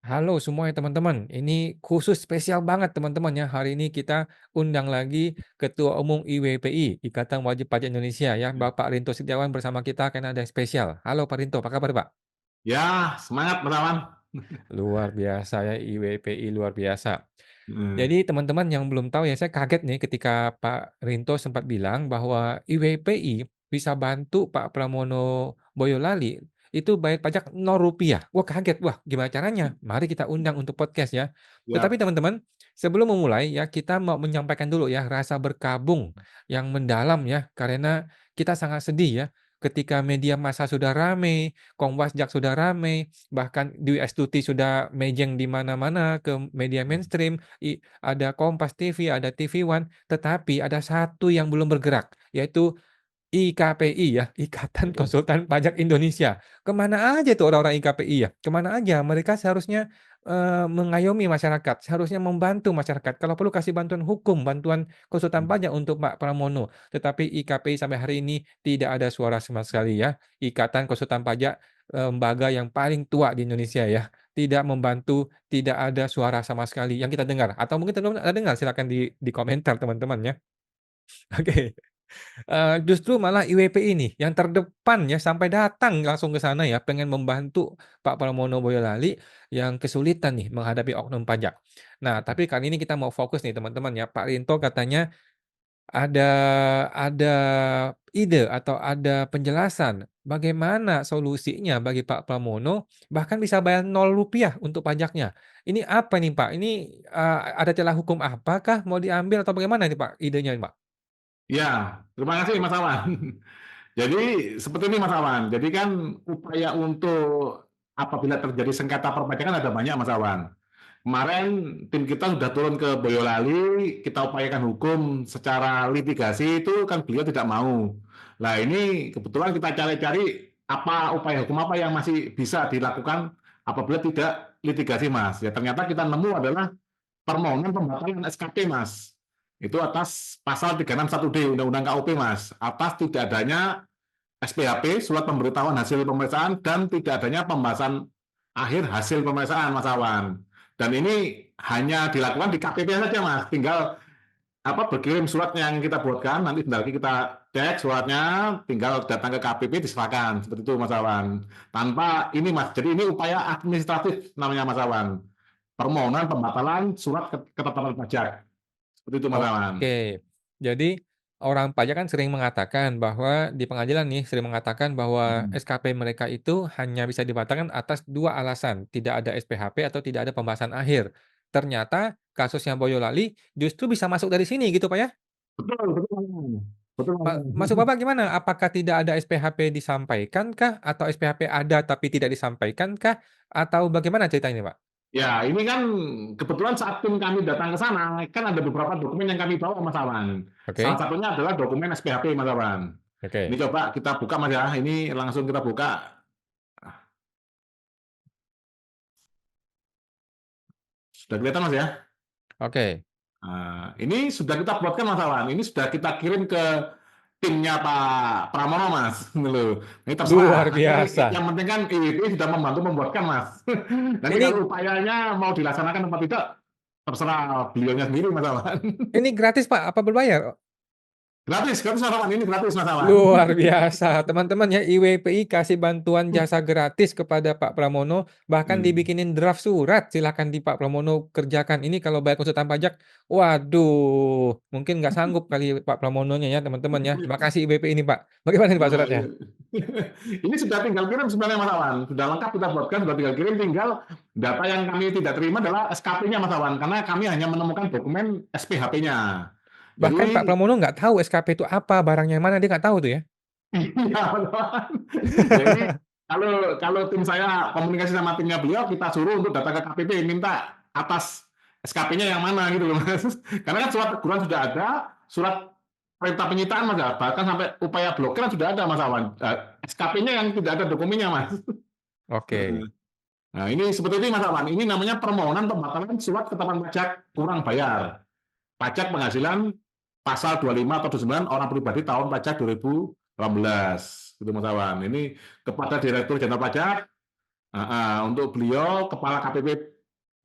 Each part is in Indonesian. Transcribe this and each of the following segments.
Halo semuanya teman-teman, ini khusus spesial banget teman-teman ya. Hari ini kita undang lagi Ketua Umum IWPI, Ikatan Wajib Pajak Indonesia ya, Bapak Rinto Setiawan bersama kita karena ada yang spesial. Halo Pak Rinto, apa kabar Pak? Ya, semangat Mas. Luar biasa ya, IWPI luar biasa. Heeh. Jadi teman-teman yang belum tahu ya, saya kaget nih ketika Pak Rinto sempat bilang bahwa IWPI bisa bantu Pak Pramono Boyolali itu bayar pajak ₹0. Wah kaget, wah gimana caranya? Mari kita undang untuk podcast ya. Tetapi Ya, teman-teman, sebelum memulai ya kita mau menyampaikan dulu ya rasa berkabung yang mendalam ya, karena kita sangat sedih ya ketika media massa sudah ramai, Komwasjak sudah ramai, bahkan Dwi Astuti sudah mejeng di mana-mana ke media mainstream, ada Kompas TV, ada TV One, tetapi ada satu yang belum bergerak, yaitu IKPI ya, Ikatan betul. Konsultan Pajak Indonesia. Kemana aja tuh orang-orang IKPI ya? Kemana aja? Mereka seharusnya, mengayomi masyarakat, seharusnya membantu masyarakat. Kalau perlu kasih bantuan hukum, bantuan konsultan pajak untuk Pak Pramono. Tetapi IKPI sampai hari ini tidak ada suara sama sekali ya. Ikatan Konsultan Pajak, lembaga yang paling tua di Indonesia ya. Tidak membantu, tidak ada suara sama sekali yang kita dengar. Atau mungkin teman-teman ada dengar, silakan di komentar teman-teman ya. Oke. Justru malah IWPI ini yang terdepan ya, sampai datang langsung ke sana ya, pengen membantu Pak Pramono Boyolali yang kesulitan nih menghadapi oknum pajak. Nah, tapi kali ini kita mau fokus nih teman-teman ya, Pak Rinto katanya ada ada ide atau ada penjelasan bagaimana solusinya bagi Pak Pramono bahkan bisa bayar ₹0 untuk pajaknya. Ini apa nih Pak? Ini, ada celah hukum apakah mau diambil atau bagaimana nih Pak idenya Pak? Ya, terima kasih Mas Awan. Jadi seperti ini Mas Awan. Jadi kan upaya untuk apabila terjadi sengketa perpajakan ada banyak Mas Awan. Kemarin tim kita sudah turun ke Boyolali, kita upayakan hukum secara litigasi itu kan beliau tidak mau. Nah ini kebetulan kita cari-cari apa upaya hukum apa yang masih bisa dilakukan apabila tidak litigasi Mas. Ya ternyata kita nemu adalah permohonan pembatalan SKP, Mas. Itu atas pasal 361D Undang-Undang KUP, Mas. Atas tidak adanya SPHP, surat pemberitahuan hasil pemeriksaan, dan tidak adanya pembahasan akhir hasil pemeriksaan, Mas Awan. Dan ini hanya dilakukan di KPP saja, Mas. Tinggal berkirim surat yang kita buatkan, nanti tinggal kita cek suratnya, tinggal datang ke KPP diserahkan. Seperti itu, Mas Awan. Tanpa ini, Mas. Jadi ini upaya administratif namanya, Mas Awan, permohonan pembatalan surat ketetapan pajak. Seperti itu Mas Aman. Oke. Jadi, orang pajak kan sering mengatakan bahwa di pengadilan nih, sering mengatakan bahwa Hmm. SKP mereka itu hanya bisa dibatalkan atas 2 alasan, tidak ada SPHP atau tidak ada pembahasan akhir. Ternyata kasusnya Boyolali justru bisa masuk dari sini gitu, Pak, ya? Betul, betul Mas Aman. Betul Mas Aman. Maksud Bapak gimana? Apakah tidak ada SPHP disampaikankah? Atau SPHP ada tapi tidak disampaikankah? Atau bagaimana ceritanya, Pak? Ya, ini kan kebetulan saat tim kami datang ke sana, kan ada beberapa dokumen yang kami bawa Mas Aman. Salah Oke, satunya adalah dokumen SPHP Mas Aman. Ini oke, coba kita buka Mas ya. Ini langsung kita buka. Sudah kelihatan Mas ya? oke. Nah, ini sudah kita buatkan Mas Awan. Ini sudah kita kirim ke timnya Pak Pramono Mas. Loh. Ini Luar terserah. Nanti biasa. yang penting kan IWP sudah membantu membuatkan Mas. Nanti Ini kalau upayanya mau dilaksanakan apa tidak, terserah beliaunya sendiri Mas Awan. ini gratis, Pak, apa berbayar? Gratis, gratis Mas Awan. Ini gratis Mas Awan. Luar biasa, teman-teman ya, IWPI kasih bantuan jasa gratis kepada Pak Pramono, bahkan Hmm. dibikinin draft surat, silakan di Pak Pramono kerjakan. Ini kalau bayar konsultan pajak, waduh, mungkin nggak sanggup kali Pak Pramononya ya, teman-teman ya. Terima kasih IWPI ini, Pak. Bagaimana nih Pak Nah, suratnya? iya. Ini sudah tinggal kirim sebenarnya Mas Awan. Sudah lengkap kita buatkan, sudah tinggal kirim. Tinggal data yang kami tidak terima adalah SKP-nya Mas Awan. Karena kami hanya menemukan dokumen SPHP-nya. Bahkan Pak Jadi Pramono nggak tahu SKP itu apa, barangnya mana, dia nggak tahu tuh ya. iya, Mas Awan. Jadi kalau kalau tim saya komunikasi sama timnya beliau, kita suruh untuk data ke KPP, minta atas SKP-nya yang mana gitu loh Mas. Karena kan surat teguran sudah ada, surat perintah penyitaan Mas, bahkan sampai upaya blokir kan sudah ada Mas Awan. SKP-nya yang tidak ada dokumennya Mas. Oke. Nah, ini seperti ini Mas Awan. Ini namanya permohonan pembatalan surat ketetapan pajak kurang bayar. Pajak penghasilan pasal 25 atau 29 orang pribadi tahun pajak 2018. Gitu Mas Awan. Ini kepada Direktur Jenderal Pajak, untuk beliau Kepala KPP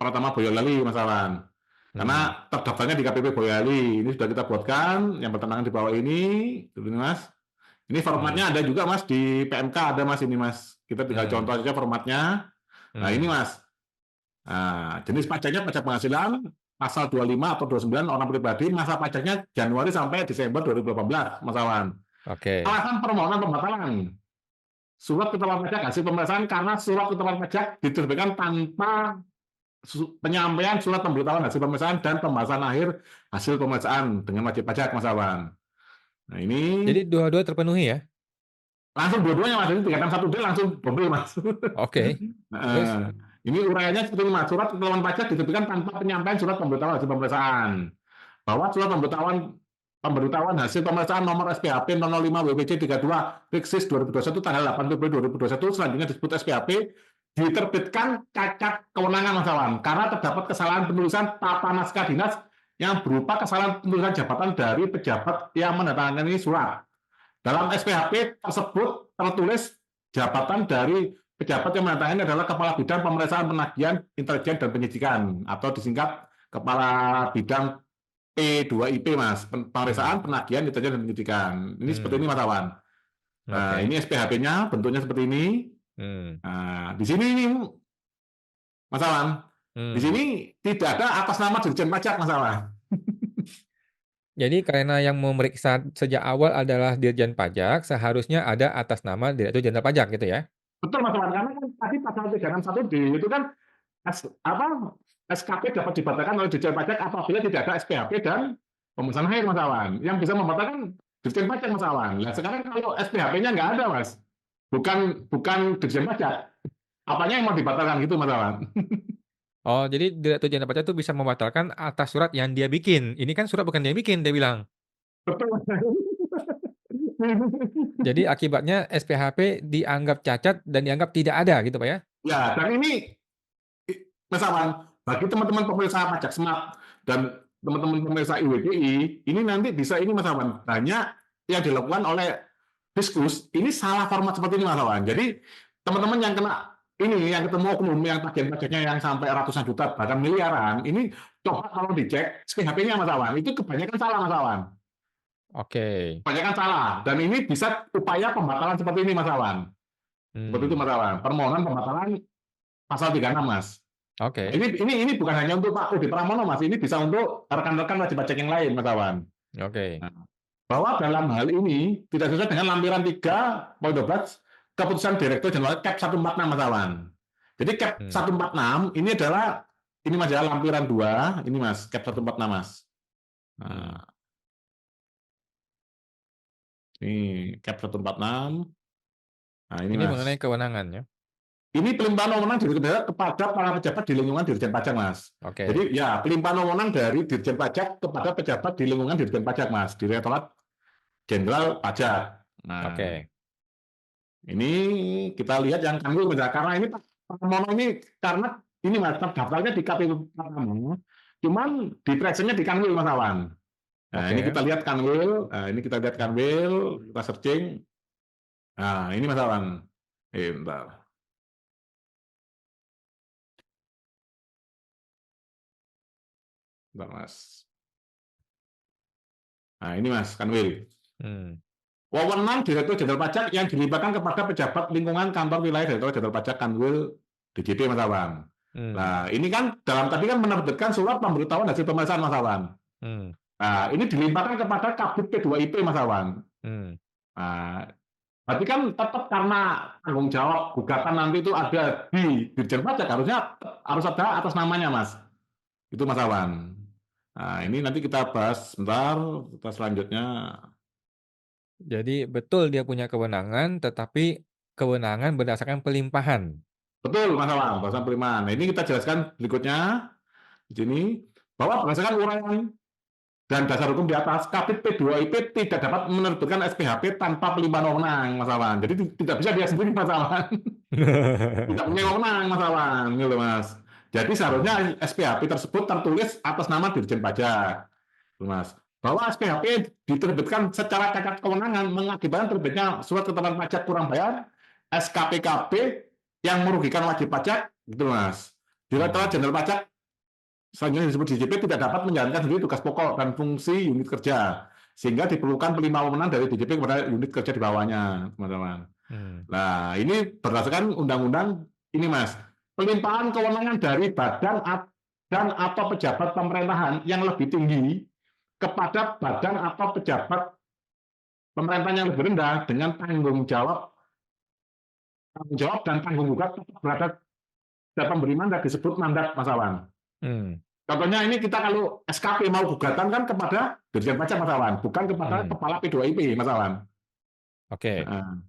Pratama Boyolali, Mas Awan. Hmm. Karena terdaftarnya di KPP Boyolali. Ini sudah kita buatkan, yang bertentangan di bawah ini Mas. Ini Hmm. formatnya ada juga Mas di PMK ada Mas ini Mas. Kita tinggal Hmm. contoh aja formatnya. Nah ini Hmm. Mas. Nah, jenis pajaknya pajak penghasilan pasal 25 atau 29 orang pribadi, masa pajaknya Januari sampai Desember 2018, Mas Awan. Oke. Alasan permohonan pembatalan surat keterangan pajak hasil pemeriksaan karena surat keterangan pajak diterbitkan tanpa penyampaian surat pemberitahuan hasil pemeriksaan dan pembahasan akhir hasil pemeriksaan dengan wajib pajak, Mas Awan. Nah ini Jadi dua-dua terpenuhi ya? langsung dua-duanya Mas, ini 361D langsung double Mas. Oke. Terus? Nah, ini uraiannya seperti ini Mas, surat keterangan pajak diterbitkan tanpa penyampaian surat pemberitahuan hasil pemeriksaan. Bahwa surat pemberitahuan hasil pemeriksaan nomor SPHP 005 WPC 32 Riksis 2021 tanggal 8 Februari 2021 selanjutnya disebut SPHP diterbitkan cacat kewenangan Mas Awan karena terdapat kesalahan penulisan tata naskah dinas yang berupa kesalahan penulisan jabatan dari pejabat yang menandatangani surat. Dalam SPHP tersebut tertulis jabatan dari pejabat yang menandatangani adalah Kepala Bidang Pemeriksaan Penagihan Intelijen dan Penyidikan atau disingkat Kepala Bidang P2IP Mas, Hmm. pemeriksaan penagihan intelijen dan penyidikan. Ini seperti Hmm. ini Mas Awan. Nah, Oke. ini SPHP-nya bentuknya seperti ini. Hmm. Nah, di sini ini Mas Awan. Di Hmm. sini tidak ada atas nama Dirjen Pajak Mas Awan. Jadi karena yang memeriksa sejak awal adalah Dirjen Pajak, seharusnya ada atas nama Direktur Jenderal Pajak gitu ya? Betul Mas Awan, karena kan tadi pasal 361D itu kan SKP dapat dibatalkan oleh Dirjen Pajak apabila tidak ada SPHP dan pemesanan akhir Mas Awan. Yang bisa membatalkan Dirjen Pajak Mas Awan. Nah, sekarang kalau SPHP-nya nggak ada Mas. Bukan Dirjen Pajak. Apanya yang mau dibatalkan gitu Mas Awan? Oh, jadi Direktur Jenderal Pajak itu bisa membatalkan atas surat yang dia bikin. Ini kan surat bukan dia bikin, dia bilang. Betul Mas. Jadi akibatnya SPHP dianggap cacat dan dianggap tidak ada gitu Pak ya? Ya, dan ini Mas Awan, bagi teman-teman pemirsa pajak smart dan teman-teman pemirsa IWDI, ini nanti bisa ini Mas Awan, banyak yang dilakukan oleh Fiskus, ini salah format seperti ini Mas Awan. Jadi teman-teman yang kena ini, yang ketemu oknum, yang tagihan pajaknya yang sampai ratusan juta, bahkan miliaran, ini coba kalau dicek SPHP-nya Mas Awan, itu kebanyakan salah Mas Awan. Oke. Kebanyakan salah. Dan ini bisa upaya pembatalan seperti ini Mas Awan. Seperti itu Hmm. Mas Awan. Permohonan pembatalan pasal 36 Mas. Nah, Oke. ini bukan hanya untuk Pak Udi Pramono, Mas. Ini bisa untuk rekan-rekan wajib pajak yang lain, Mas Awan. Oke. Nah, bahwa dalam hal ini tidak sesuai dengan lampiran 3.12 keputusan Direktur Jenderal Cap 146, Mas Awan. Jadi Cap Hmm. 146 ini adalah ini Mas ya lampiran 2, ini Mas, Cap 146 Mas. Hmm. Nah, ini Cap 146. Nah, ini Ini mengenai Mas. kewenangannya. Ini pelimpahan wewenang Dirjen Pajak kepada para pejabat di lingkungan Dirjen Pajak, Mas. Oke. Jadi ya pelimpahan wewenang dari Dirjen Pajak kepada pejabat di lingkungan Dirjen Pajak, Mas, Direktorat Jenderal Pajak. Nah, Oke. ini kita lihat yang kanwil, Mas, karena ini Pak Mono ini karena ini Mas, terdaftarnya di KPU Pramono, cuman di tracernya di kanwil, Mas Awan. Nah, ini Oke. kita lihat kanwil, nah, ini kita lihat kanwil, kita searching. Nah, ini Mas Awan. Bentar. Bentar, Mas. Nah, ini Mas, kanwil. Hmm. Wewenang Direktur Jenderal Pajak yang dilimpahkan kepada pejabat lingkungan kantor wilayah Direktur Jenderal Pajak Kanwil DJP Mas Awan. Hmm. Nah, ini kan dalam tadi kan menerbitkan surat pemberitahuan hasil pemeriksaan Mas Awan. Hmm. Nah, ini dilimpahkan kepada Kabid P2IP Mas Awan. Hmm. Nah, berarti kan tetap karena tanggung jawab gugatan nanti itu ada di Dirjen Pajak harusnya harus ada atas namanya Mas. Itu Mas Awan. Nah, ini nanti kita bahas sebentar, kita selanjutnya. Jadi betul dia punya kewenangan, tetapi kewenangan berdasarkan pelimpahan. Betul, Mas Awan, bahasan perimaan. Nah, ini kita jelaskan berikutnya di sini bahwa berdasarkan uraian dan dasar hukum di atas, Kabid P2IP tidak dapat menerbitkan SPHP tanpa pelimpahan wewenang, Mas Awan. Jadi tidak bisa dia sendiri, Mas Awan. Tidak punya wewenang, Mas Awan, gitu, Mas. Jadi seharusnya Hmm. SPHP tersebut tertulis atas nama Dirjen Pajak, gitu, Mas. Bahwa SPHP diterbitkan secara cacat kewenangan mengakibatkan terbitnya surat keterangan pajak kurang bayar SKPKB yang merugikan wajib pajak, gitu Mas. Direktorat Hmm. Jenderal Pajak selanjutnya disebut DJP tidak dapat menjalankan sendiri tugas pokok dan fungsi unit kerja, sehingga diperlukan pelimpaan wewenang dari DJP kepada unit kerja di bawahnya, teman-teman. Hmm. Nah, ini berdasarkan undang-undang ini, Mas. Pelimpahan kewenangan dari badan dan atau pejabat pemerintahan yang lebih tinggi kepada badan atau pejabat pemerintahan yang lebih rendah dengan tanggung jawab dan tanggung jawab berada dan pemberi mandat disebut mandat, Mas Awan. Hmm. Contohnya ini kita kalau SKP mau gugatan kan kepada Dirjen Pajak, Mas Awan, bukan kepada Hmm. kepala P2IP, Mas Awan. Oke. Nah,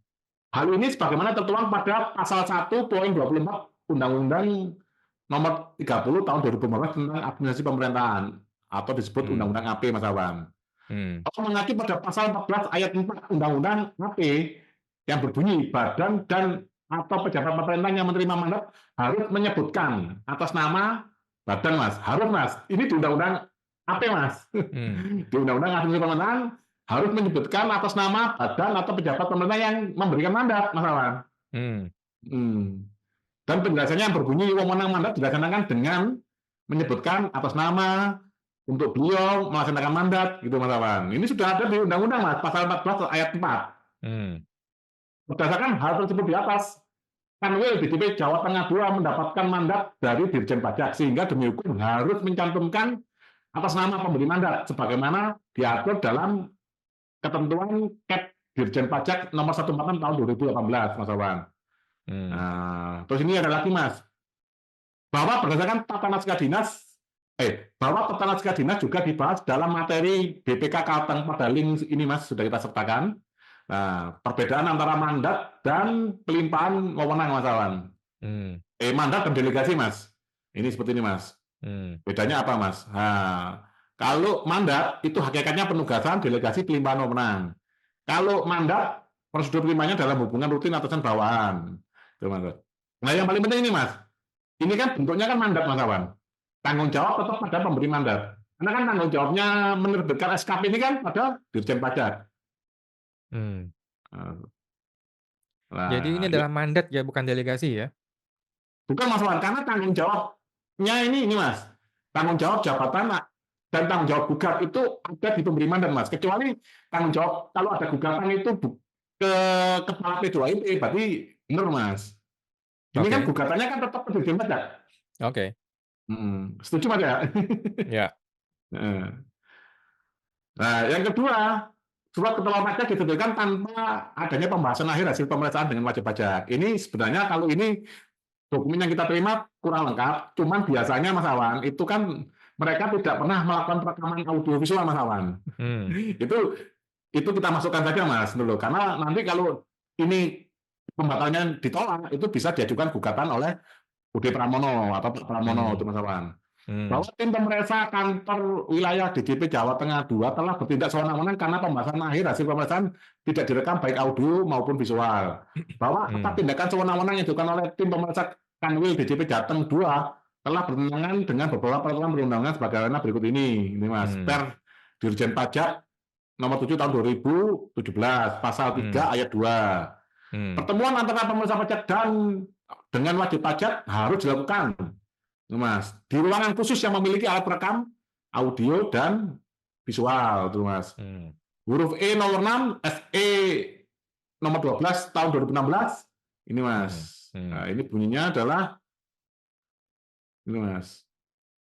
hal ini sebagaimana tertuang pada pasal 1.24 Undang-Undang nomor 30 tahun 2015 tentang administrasi pemerintahan atau disebut Hmm. Undang-Undang AP, Mas Awan. Hmm. Kalau mengacu pada pasal 14 ayat 4 Undang-Undang AP yang berbunyi badan dan atau pejabat pemerintahan yang menerima mandat harus menyebutkan atas nama badan, Mas. Harus, Mas. Ini di Undang-Undang AP, Mas. Hmm. Di Undang-Undang Administrasi Pemerintahan harus menyebutkan atas nama badan atau pejabat pemerintah yang memberikan mandat, Mas Awan. Hmm. Hmm. Dan penjelasannya yang berbunyi wewenang mandat dilaksanakan dengan menyebutkan atas nama untuk beliau melaksanakan mandat, gitu, Mas Awan. Ini sudah ada di Undang-Undang, Mas, pasal 14 ayat 4. Hmm. Berdasarkan hal tersebut di atas, Kanwil DJP Jawa Tengah II mendapatkan mandat dari Dirjen Pajak, sehingga demi hukum harus mencantumkan atas nama pemberi mandat, sebagaimana diatur dalam ketentuan Kep Dirjen Pajak nomor 146 tahun 2018, Mas Awan. Hmm. Nah, terus ini ada lagi, Mas, bahwa berdasarkan tata naskah dinas, bahwa tata naskah dinas juga dibahas dalam materi BPK Kalteng Padaling ini, Mas, sudah kita sertakan. Nah, perbedaan antara mandat dan pelimpahan wewenang, Mas Awan. Hmm. Mandat dan delegasi, Mas. Ini seperti ini, Mas. Hmm. Bedanya apa, Mas? Nah, kalau mandat itu hakikatnya penugasan, delegasi pelimpahan wewenang. Kalau mandat, prosedur pelimpannya dalam hubungan rutin atasan bawahan. Itu, Mas. Nah, yang paling penting ini, Mas. Ini kan bentuknya kan mandat, Mas Awan. Tanggung jawab tetap pada pemberi mandat. Karena kan tanggung jawabnya menerbitkan SKP ini kan pada Dirjen Pajak. Hmm. Jadi ini Nah, ya, adalah mandat ya, bukan delegasi ya? bukan, Mas Awan, karena tanggung jawabnya ini, Mas. Tanggung jawab jabatan dan tanggung jawab gugat itu ada di pemberi mandat, Mas. Kecuali tanggung jawab kalau ada gugatan itu ke kepala P2IP, berarti benar, Mas. Ini kan Oke. gugatannya kan tetap ke Dirjen Pajak. Oke. Setuju, Mas ya? Ya. Nah, yang kedua, surat keterangan pajak diterbitkan tanpa adanya pembahasan akhir hasil pemeriksaan dengan wajib pajak. Ini sebenarnya kalau ini dokumen yang kita terima kurang lengkap, cuman biasanya, Mas Awan, itu kan mereka tidak pernah melakukan perekaman audiovisual, Mas Awan. Hmm. Itu kita masukkan saja, Mas, dulu. Karena nanti kalau ini pembatalannya ditolak, itu bisa diajukan gugatan oleh Budi Pramono atau Pak Pramono, Hmm. itu, Mas Awan. Hmm. Bahwa tim pemeriksa kantor wilayah DJP Jawa Tengah II telah bertindak sewenang-wenang karena pembahasan akhir hasil pemeriksaan tidak direkam baik audio maupun visual. Bahwa atas Hmm. tindakan sewenang-wenang yang dilakukan oleh tim pemeriksa Kanwil DJP Jateng II telah bertentangan dengan beberapa peraturan perundang-undangan sebagaimana berikut ini. Ini, Mas, Hmm. Per Dirjen Pajak nomor 7 tahun 2017, pasal 3 Hmm. ayat 2. Hmm. Pertemuan antara pemeriksa pajak dan dengan wajib pajak harus dilakukan, Mas, di ruangan khusus yang memiliki alat perekam audio dan visual, tuh, Mas. Hmm. Huruf E nomor 6, SE nomor 12 tahun 2016, ini, Mas. Hmm. Hmm. Nah, ini bunyinya adalah ini, Mas.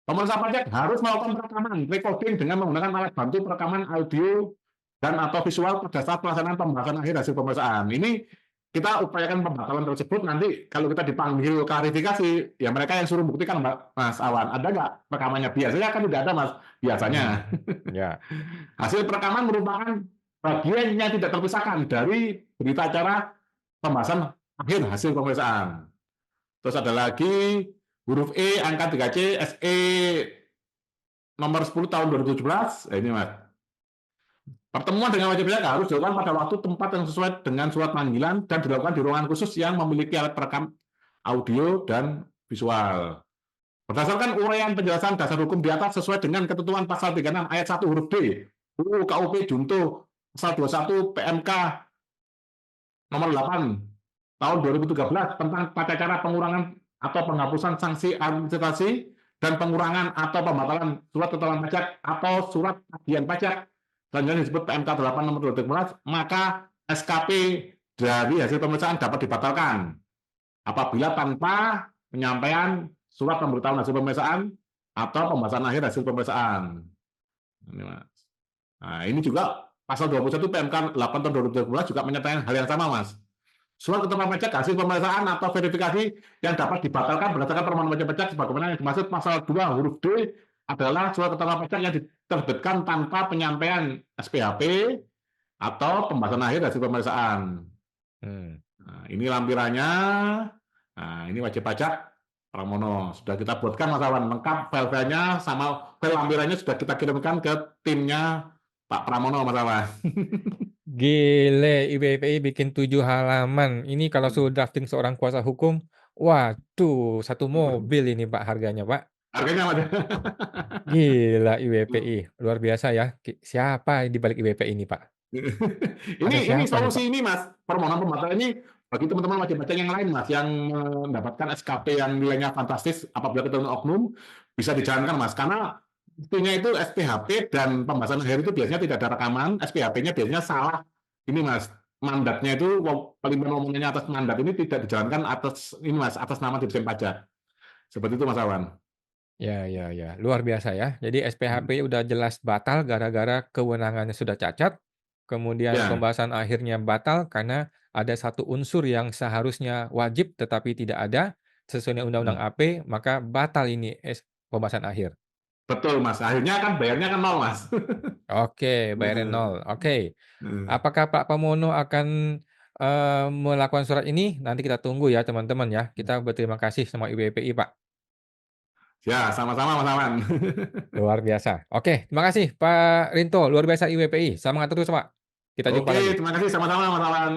Pemeriksa pajak harus melakukan perekaman, recording dengan menggunakan alat bantu perekaman audio dan atau visual pada saat pelaksanaan pembahasan akhir hasil pemeriksaan. Ini kita upayakan pembatalan tersebut nanti kalau kita dipanggil klarifikasi, ya mereka yang suruh buktikan, Mas Awan. Ada nggak rekamannya? Biasanya kan tidak ada, Mas. Biasanya. Hmm. Ya. Hasil perekaman merupakan bagian yang tidak terpisahkan dari berita acara pembahasan akhir hasil pemeriksaan. Terus ada lagi huruf E angka 3C SE nomor 10 tahun 2017. Ini, Mas. Pertemuan dengan wajib pajak harus dilakukan pada waktu tempat yang sesuai dengan surat panggilan dan dilakukan di ruangan khusus yang memiliki alat perekam audio dan visual. Berdasarkan uraian penjelasan dasar hukum di atas sesuai dengan ketentuan pasal 36 ayat 1 huruf D UU KUP Junto pasal 21 PMK nomor 8 tahun 2013 tentang tata cara pengurangan atau penghapusan sanksi administrasi dan pengurangan atau pembatalan surat keterangan pajak atau surat tagihan pajak selanjutnya disebut PMK 8 nomor 2012, maka SKP dari hasil pemeriksaan dapat dibatalkan apabila tanpa penyampaian surat pemberitahuan hasil pemeriksaan atau pembahasan akhir hasil pemeriksaan. Ini, Mas. Nah, ini juga pasal 21 PMK 8 tahun 2012 juga menyatakan hal yang sama, Mas. Surat keterangan pajak hasil pemeriksaan atau verifikasi yang dapat dibatalkan berdasarkan permohonan wajib pajak sebagaimana yang dimaksud pasal 2 huruf D adalah surat keterangan pajak yang diterbitkan tanpa penyampaian SPHP atau pembahasan akhir hasil pemeriksaan. Hmm. Nah, ini lampirannya. Nah, ini wajib pajak Pramono. Sudah kita buatkan Mas Awan, lengkap file-filenya sama file lampirannya sudah kita kirimkan ke timnya Pak Pramono, Mas Awan. Gile, IBPI bikin 7 halaman. Ini kalau suruh drafting seorang kuasa hukum, waduh, satu mobil ini Pak harganya, Pak. Harganya Mas. Gila IBPI, luar biasa ya. Siapa di balik IBPI ini, Pak? Ada ini siapa nih, Pak? solusi ini Mas, permohonan pembatalan ini bagi teman-teman wajib pajak yang lain Mas, yang mendapatkan SKP yang nilainya fantastis apabila ketemu oknum, bisa dijalankan Mas, karena buktinya itu SPHP dan pembahasan akhir itu biasanya tidak ada rekaman, SPHP-nya biasanya salah. Ini Mas, mandatnya itu pelimpahan omongannya atas mandat ini tidak dijalankan atas ini Mas, atas nama Dirjen Pajak. Seperti itu Mas Awan. Ya, luar biasa ya. Jadi Hmm. SPHP udah jelas batal gara-gara kewenangannya sudah cacat, kemudian Ya, pembahasan akhirnya batal karena ada satu unsur yang seharusnya wajib tetapi tidak ada sesuai dengan Undang-Undang hmm. AP, maka batal ini pembahasan akhir. Betul Mas. Akhirnya kan bayarnya kan nol Mas. Oke, bayarnya nol. Oke. Hmm. Apakah Pak Pramono akan melakukan surat ini? Nanti kita tunggu ya teman-teman ya. Kita berterima kasih sama IBPI Pak. Ya, sama-sama Mas Awan. Luar biasa. Oke, terima kasih Pak Rinto, luar biasa IWPI. Semangat terus Pak. Kita jumpa Oke, lagi. terima kasih sama-sama Mas Awan.